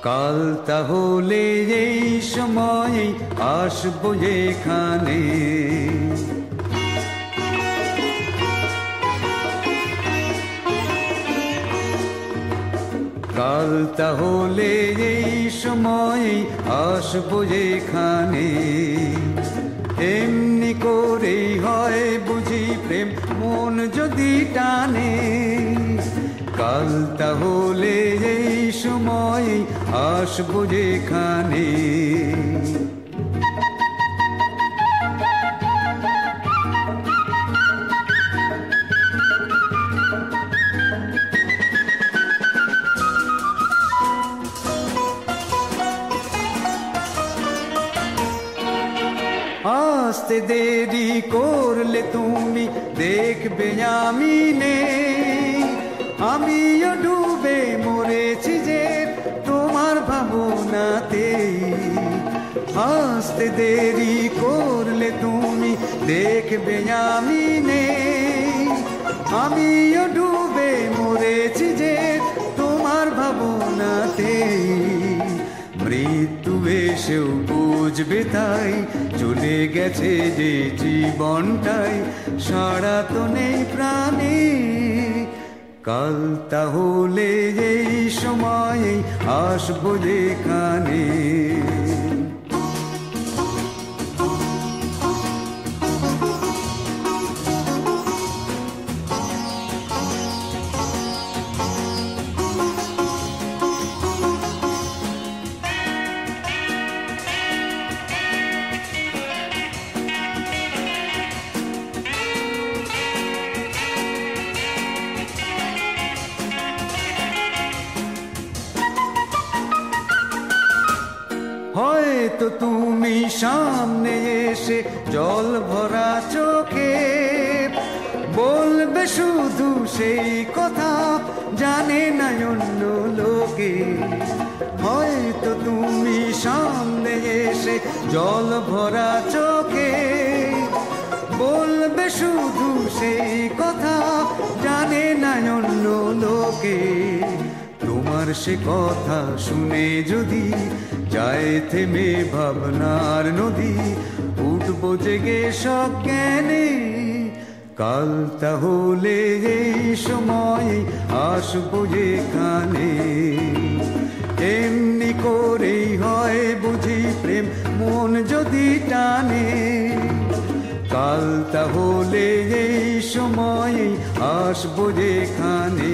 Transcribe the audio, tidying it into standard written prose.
কাল তাহলে এই সময়ে আসবো এখানে। কাল তাহলে এই সময়ে আসবো এখানে। এমনি করেই হয় বুঝি প্রেম মন যদি টানে। কাল তাহলে এই সময়ে আসবো যেখানে। আসতে দেরি করলে তুমি দেখবে আমি নেই। আমিও ডুবে মরেছি যে তোমার ভাবনাতেই। আসতে দেরি করলে তুমি দেখবে আমি নেই। আমিও ডুবে মরেছি যে তোমার ভাবনাতেই। মৃত্যু এসেও বুঝবে তাই, চলে গেছে যে জীবনটাই, সাড়া তো নেই প্রাণে। কাল তাহলে এই সময়ে আসবো যেখানে। হয়তো তুমি সামনে এসে জল ভরা চোখে বলবে শুধু সেই কথা, জানে না অন্য লোকে। হয়তো তুমি সামনে এসে জল ভরা চোখে বলবে শুধু সেই কথা, জানে না অন্য লোকে। তোমার সে কথা শুনে যদি যায় থেমে ভাবনার নদী, উঠবো জেগে সজ্ঞানে। কাল তাহলে এই সময়ে আসবো যেখানে। এমনি করেই হয় বুঝি প্রেম মন যদি টানে। কাল তাহলে এই সময়ে আসবো যেখানে।